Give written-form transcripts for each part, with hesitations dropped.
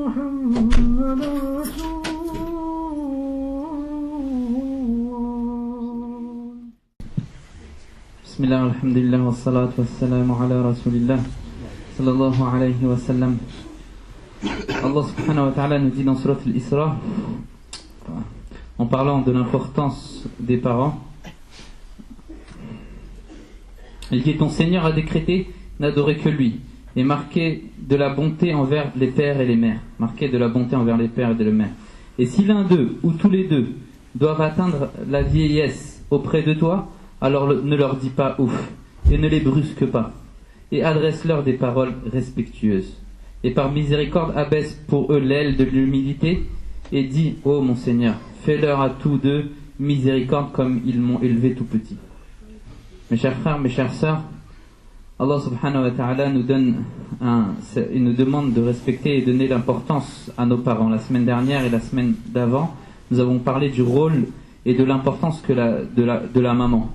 محمدا رسول بسم الله والحمد لله والصلاة والسلام على رسول الله صلى الله عليه وسلم. Allah subhanahu wa ta'ala nous dit dans Surat al-Isra, en parlant de l'importance des parents, il dit: ton Seigneur a décrété n'adorer que lui et marqué de la bonté envers les pères et les mères. Marqué de la bonté envers les pères et les mères. Et si l'un d'eux ou tous les deux doivent atteindre la vieillesse auprès de toi, alors ne leur dis pas ouf et ne les brusque pas, et adresse-leur des paroles respectueuses. Et par miséricorde abaisse pour eux l'aile de l'humilité et dis: ô mon Seigneur, fais-leur à tous deux miséricorde comme ils m'ont élevé tout petit. Mes chers frères, mes chères sœurs, Allah subhanahu wa ta'ala nous nous demande de respecter et donner l'importance à nos parents. La semaine dernière et la semaine d'avant, nous avons parlé du rôle et de l'importance de la maman,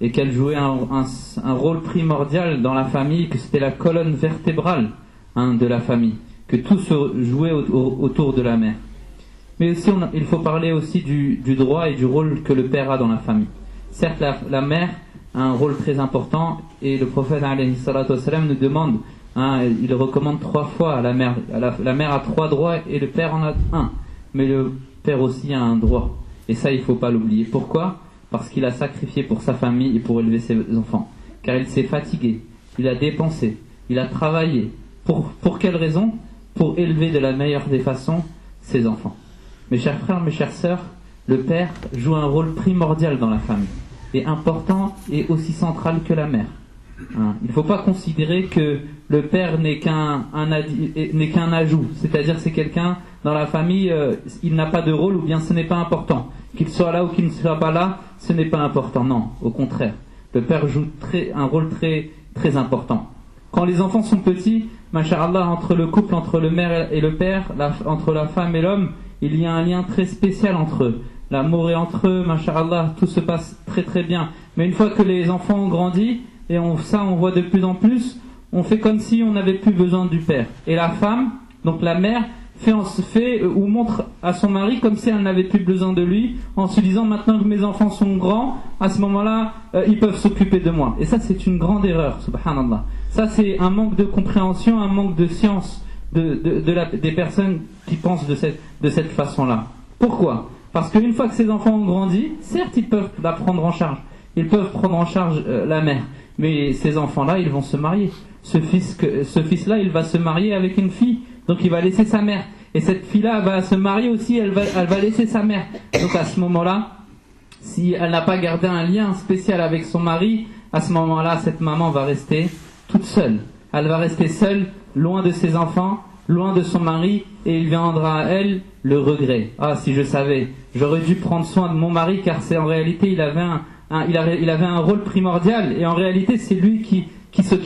et qu'elle jouait un rôle primordial dans la famille, que c'était la colonne vertébrale de la famille, que tout se jouait autour de la mère. Mais aussi il faut parler aussi du droit et du rôle que le père a dans la famille. Certes, la mère a un rôle très important, et le prophète alayhi salatu wassalam nous demande, il recommande 3 fois à la mère. La mère a 3 droits et le père en a 1, mais le père aussi a un droit, et ça il ne faut pas l'oublier. Pourquoi ? Parce qu'il a sacrifié pour sa famille et pour élever ses enfants, car il s'est fatigué, il a dépensé, il a travaillé. Pour quelle raison ? Pour élever de la meilleure des façons ses enfants. Mes chers frères, mes chères sœurs, le père joue un rôle primordial dans la famille, et important et aussi central que la mère. Il ne faut pas considérer que le père n'est qu'un ajout, c'est-à-dire c'est quelqu'un dans la famille, il n'a pas de rôle, ou bien ce n'est pas important. Qu'il soit là ou qu'il ne soit pas là, ce n'est pas important. Non, au contraire. Le père joue un rôle très, très important. Quand les enfants sont petits, masha'Allah, entre le couple, entre le mère et le père, entre la femme et l'homme, il y a un lien très spécial entre eux. L'amour est entre eux, masha'Allah, tout se passe très très bien. Mais une fois que les enfants ont grandi, et on voit de plus en plus, on fait comme si on n'avait plus besoin du père. Et la femme, donc la mère, ou montre à son mari comme si elle n'avait plus besoin de lui, en se disant: maintenant que mes enfants sont grands, à ce moment-là, ils peuvent s'occuper de moi. Et ça, c'est une grande erreur, subhanallah. Ça, c'est un manque de compréhension, un manque de science des personnes qui pensent de cette façon-là. Pourquoi ? Parce qu'une fois que ces enfants ont grandi, certes, ils peuvent la prendre en charge. Ils peuvent prendre en charge la mère. Mais ces enfants-là, ils vont se marier. Ce fils-là, il va se marier avec une fille. Donc il va laisser sa mère. Et cette fille-là va se marier aussi, elle va laisser sa mère. Donc à ce moment-là, si elle n'a pas gardé un lien spécial avec son mari, à ce moment-là, cette maman va rester toute seule. Elle va rester seule, loin de ses enfants, loin de son mari, et il viendra à elle le regret. Ah, si je savais, j'aurais dû prendre soin de mon mari, car c'est en réalité, il avait un rôle primordial, et en réalité, c'est lui qui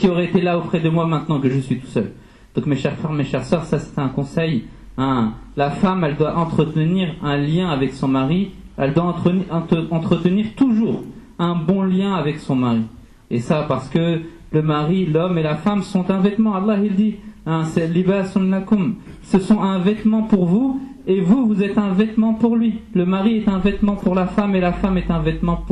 aurait été là auprès de moi maintenant que je suis tout seul. Donc mes chers frères, mes chères sœurs, ça c'est un conseil. La femme, elle doit entretenir un lien avec son mari. Elle doit entretenir toujours un bon lien avec son mari. Et ça parce que le mari, l'homme et la femme sont un vêtement. Allah il dit, c'est libasun lakum. Ce sont un vêtement pour vous, et vous êtes un vêtement pour lui. Le mari est un vêtement pour la femme, et la femme est un vêtement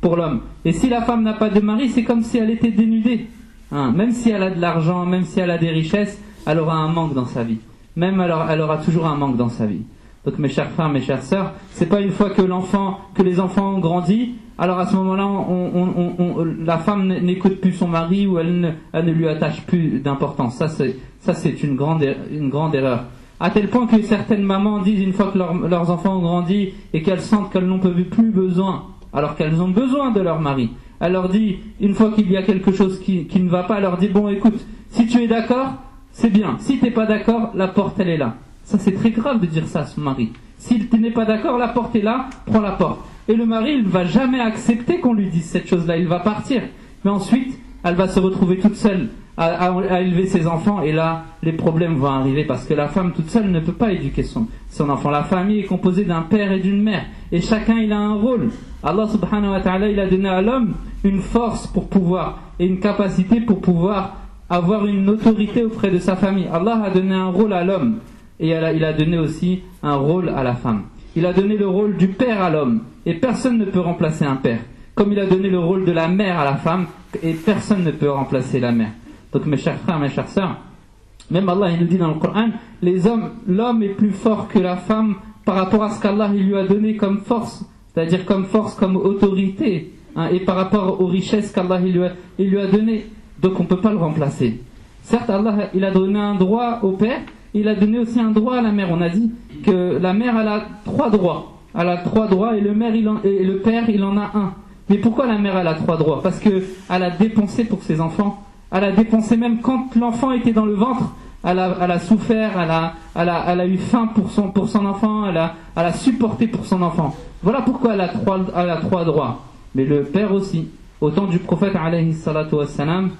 pour l'homme. Et si la femme n'a pas de mari, c'est comme si elle était dénudée. Même si elle a de l'argent, même si elle a des richesses, elle aura un manque dans sa vie. Même alors, elle aura toujours un manque dans sa vie. Donc mes chers frères, mes chères sœurs, c'est pas une fois que les enfants ont grandi, alors à ce moment-là, la femme n'écoute plus son mari, ou elle ne lui attache plus d'importance. Ça c'est une grande erreur. À tel point que certaines mamans disent, une fois que leurs enfants ont grandi et qu'elles sentent qu'elles n'ont plus besoin, alors qu'elles ont besoin de leur mari, elle leur dit, une fois qu'il y a quelque chose qui ne va pas, elle leur dit: bon, écoute, si tu es d'accord, c'est bien. Si tu n'es pas d'accord, la porte elle est là. Ça c'est très grave de dire ça à son mari. Si tu n'es pas d'accord, la porte est là, prends la porte. Et le mari, il ne va jamais accepter qu'on lui dise cette chose-là, il va partir. Mais ensuite, elle va se retrouver toute seule à élever ses enfants, et là, les problèmes vont arriver, parce que la femme toute seule ne peut pas éduquer son enfant. La famille est composée d'un père et d'une mère, et chacun il a un rôle. Allah subhanahu wa ta'ala, il a donné à l'homme une force pour pouvoir, et une capacité pour pouvoir avoir une autorité auprès de sa famille. Allah a donné un rôle à l'homme, et il a donné aussi un rôle à la femme. Il a donné le rôle du père à l'homme, et personne ne peut remplacer un père. Comme il a donné le rôle de la mère à la femme, et personne ne peut remplacer la mère. Donc mes chers frères, mes chères sœurs, même Allah il nous dit dans le Coran, l'homme est plus fort que la femme par rapport à ce qu'Allah il lui a donné comme force, c'est-à-dire comme force, comme autorité, hein, et par rapport aux richesses qu'Allah il lui a donné. Donc on ne peut pas le remplacer. Certes, Allah il a donné un droit au père, il a donné aussi un droit à la mère. On a dit que la mère elle a 3 droits. Elle a 3 droits et le père il en a un. Mais pourquoi la mère elle a 3 droits? Parce qu'elle a dépensé pour ses enfants. Elle a dépensé même quand l'enfant était dans le ventre. Elle a souffert, elle a eu faim pour son enfant, elle a supporté pour son enfant. Voilà pourquoi elle a 3 droits. Mais le père aussi. Au temps du prophète alayhi salatu wassalam,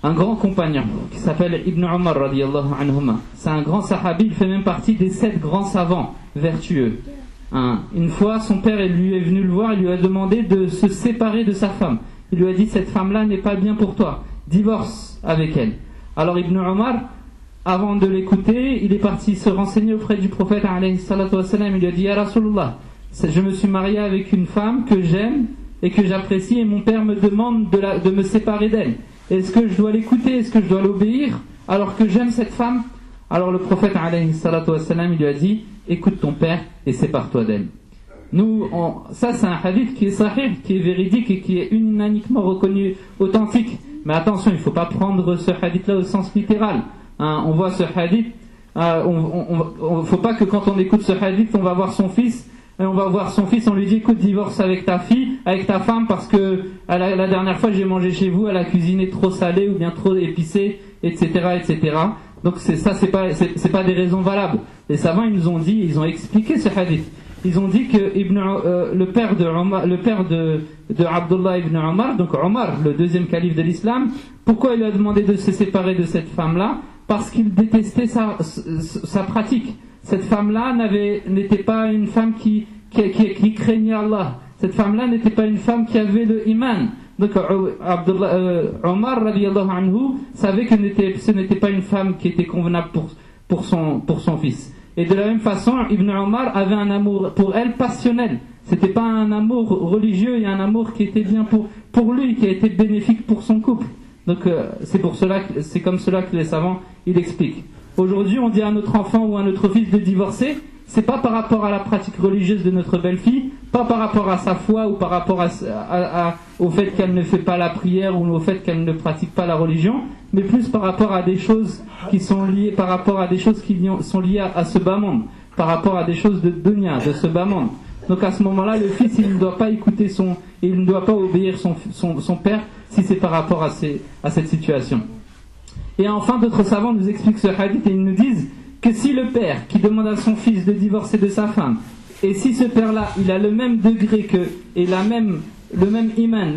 un grand compagnon qui s'appelle Ibn Umar radiyallahu anhuma. C'est un grand sahabi, il fait même partie des 7 grands savants vertueux. Une fois, son père lui est venu le voir, il lui a demandé de se séparer de sa femme. Il lui a dit, cette femme-là n'est pas bien pour toi, divorce avec elle. Alors Ibn Umar, avant de l'écouter, il est parti se renseigner auprès du prophète alayhi salatu wassalam. Il lui a dit, Ya Rasulullah, je me suis marié avec une femme que j'aime et que j'apprécie, et mon père me demande de me séparer d'elle. Est-ce que je dois l'écouter? Est-ce que je dois l'obéir alors que j'aime cette femme? Alors le prophète alayhi salatu wassalam, il lui a dit, écoute ton père et sépare-toi d'elle. Ça c'est un hadith qui est sahih, qui est véridique et qui est unanimement reconnu authentique. Mais attention, il ne faut pas prendre ce hadith-là au sens littéral. On voit ce hadith, faut pas que quand on écoute ce hadith, on va voir son fils, et on lui dit, écoute, divorce avec ta femme, parce que la dernière fois j'ai mangé chez vous, elle a cuisiné trop salé ou bien trop épicé, etc., etc. Donc c'est pas des raisons valables. Les savants ils ont expliqué ce hadith. Ils ont dit que le père de Abdullah ibn Omar, donc Omar, le 2e calife de l'islam, pourquoi il a demandé de se séparer de cette femme-là? Parce qu'il détestait sa pratique. Cette femme-là n'était pas une femme qui craignait Allah. Cette femme-là n'était pas une femme qui avait le iman. Donc Omar radiyallahu anhu savait que ce n'était pas une femme qui était convenable pour son fils. Et de la même façon, Ibn Omar avait un amour pour elle passionnel. C'était pas un amour religieux, et un amour qui était bien pour lui, qui a été bénéfique pour son couple. Donc c'est comme cela que les savants ils expliquent. Aujourd'hui, on dit à notre enfant ou à notre fils de divorcer, c'est pas par rapport à la pratique religieuse de notre belle-fille, pas par rapport à sa foi ou par rapport au fait qu'elle ne fait pas la prière ou au fait qu'elle ne pratique pas la religion, mais plus par rapport à des choses qui sont liées, sont liées à ce bas monde, par rapport à des choses de dunya, de ce bas monde. Donc à ce moment-là, le fils il ne doit pas écouter il ne doit pas obéir son père si c'est par rapport à cette situation. Et enfin, d'autres savants nous expliquent ce hadith et ils nous disent que si le père qui demande à son fils de divorcer de sa femme, et si ce père-là, il a le même degré et le même iman,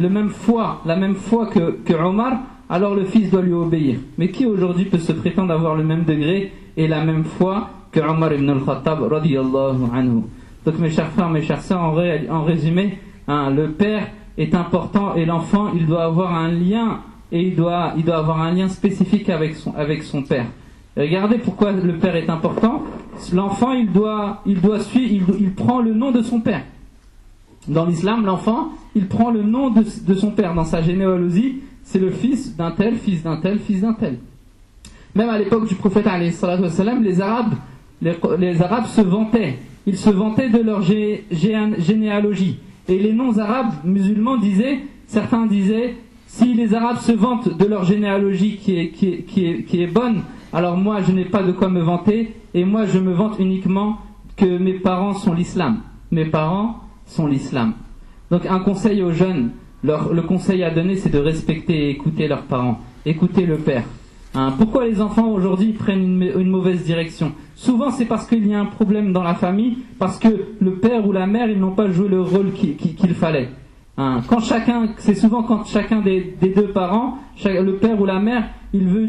la même foi que Omar, alors le fils doit lui obéir. Mais qui aujourd'hui peut se prétendre avoir le même degré et la même foi que Omar ibn al-Khattab radiyallahu anhu? Donc mes chers frères, mes chères sœurs, en résumé, le père est important et l'enfant, il doit avoir un lien, et il doit avoir un lien spécifique avec son père. Et regardez pourquoi le père est important. L'enfant, il prend le nom de son père. Dans l'islam, l'enfant, il prend le nom de son père. Dans sa généalogie, c'est le fils d'un tel, fils d'un tel, fils d'un tel. Même à l'époque du prophète alayhi salatu wassalam, les Arabes se vantaient. Ils se vantaient de leur généalogie. Et les non-arabes musulmans certains disaient, si les Arabes se vantent de leur généalogie qui est bonne, alors moi je n'ai pas de quoi me vanter, et moi je me vante uniquement que mes parents sont l'islam. Mes parents sont l'islam. Donc un conseil aux jeunes, le conseil à donner, c'est de respecter et écouter leurs parents, écouter le père. Pourquoi les enfants aujourd'hui prennent une mauvaise direction? Souvent c'est parce qu'il y a un problème dans la famille, parce que le père ou la mère ils n'ont pas joué le rôle qu'il fallait. C'est souvent quand chacun des deux parents, le père ou la mère, il veut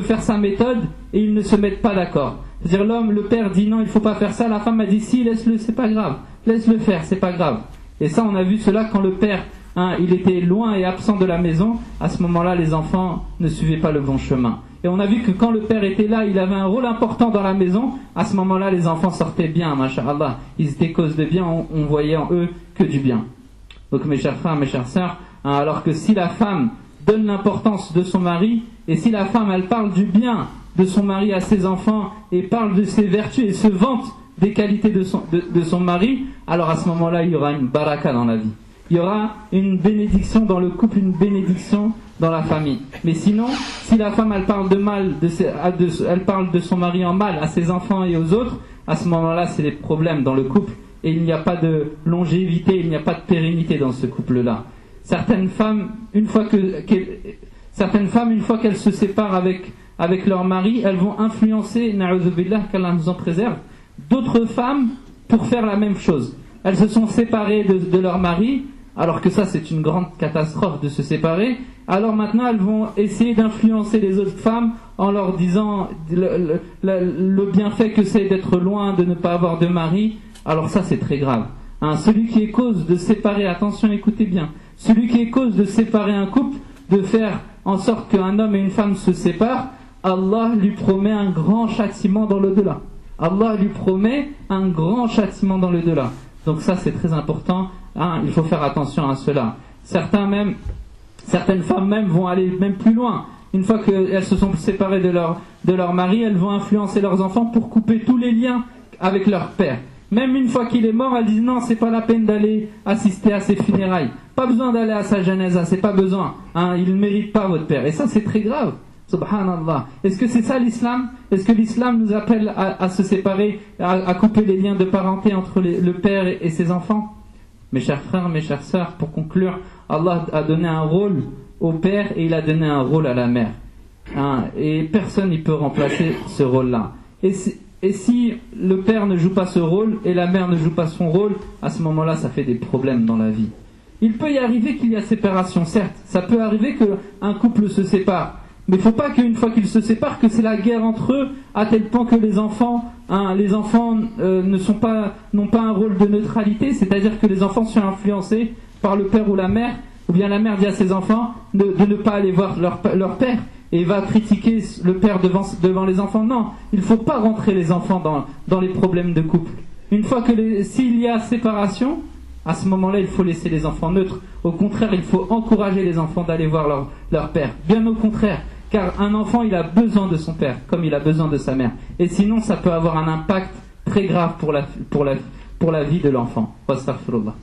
faire sa méthode et ils ne se mettent pas d'accord. C'est-à-dire le père dit non, il ne faut pas faire ça, la femme a dit si, laisse-le, c'est pas grave, laisse-le faire, c'est pas grave. Et ça on a vu cela quand le père il était loin et absent de la maison. À ce moment-là les enfants ne suivaient pas le bon chemin. Et on a vu que quand le père était là, il avait un rôle important dans la maison. À ce moment-là, les enfants sortaient bien, masha'Allah. Ils étaient cause de bien, on voyait en eux que du bien. Donc mes chers frères, mes chères sœurs, alors que si la femme donne l'importance de son mari, et si la femme elle parle du bien de son mari à ses enfants, et parle de ses vertus, et se vante des qualités de son mari, alors à ce moment-là, il y aura une baraka dans la vie. Il y aura une bénédiction dans le couple, une bénédiction dans la famille. Mais sinon, si la femme elle parle de mal, elle parle de son mari en mal à ses enfants et aux autres, à ce moment-là, c'est des problèmes dans le couple, et il n'y a pas de longévité, il n'y a pas de pérennité dans ce couple-là. Certaines femmes, une fois qu'elles se séparent avec leur mari, elles vont influencer, na'udhu billah, qu'Allah nous en préserve, d'autres femmes pour faire la même chose. Elles se sont séparées de leur mari, alors que ça c'est une grande catastrophe de se séparer. Alors maintenant elles vont essayer d'influencer les autres femmes en leur disant le bienfait que c'est d'être loin, de ne pas avoir de mari. Alors ça c'est très grave. Celui qui est cause de séparer, attention écoutez bien, celui qui est cause de séparer un couple, de faire en sorte qu'un homme et une femme se séparent, Allah lui promet un grand châtiment dans l'au-delà. Allah lui promet un grand châtiment dans l'au-delà. Donc ça c'est très important, il faut faire attention à cela. Certaines femmes même vont aller même plus loin. Une fois qu'elles se sont séparées de leur mari, elles vont influencer leurs enfants pour couper tous les liens avec leur père. Même une fois qu'il est mort, elles disent non, c'est pas la peine d'aller assister à ses funérailles. Pas besoin d'aller à sa janaza, c'est pas besoin. Il ne mérite pas votre père. Et ça c'est très grave. Subhanallah. Est-ce que c'est ça l'islam? Est-ce que l'islam nous appelle à se séparer, à couper les liens de parenté entre le père et ses enfants? Mes chers frères, mes chères sœurs, pour conclure, Allah a donné un rôle au père et il a donné un rôle à la mère. Et personne n'y peut remplacer ce rôle-là. Et si le père ne joue pas ce rôle et la mère ne joue pas son rôle, à ce moment-là, ça fait des problèmes dans la vie. Il peut y arriver qu'il y a séparation, certes. Ça peut arriver qu'un couple se sépare. Mais il ne faut pas qu'une fois qu'ils se séparent, que c'est la guerre entre eux, à tel point que les enfants n'ont pas un rôle de neutralité, c'est-à-dire que les enfants sont influencés par le père ou la mère, ou bien la mère dit à ses enfants de ne pas aller voir leur père, et va critiquer le père devant les enfants. Non, il ne faut pas rentrer les enfants dans les problèmes de couple. Une fois s'il y a séparation, à ce moment-là, il faut laisser les enfants neutres. Au contraire, il faut encourager les enfants d'aller voir leur père. Bien au contraire. Car un enfant, il a besoin de son père, comme il a besoin de sa mère. Et sinon, ça peut avoir un impact très grave pour la vie de l'enfant. Wastaghfirullah.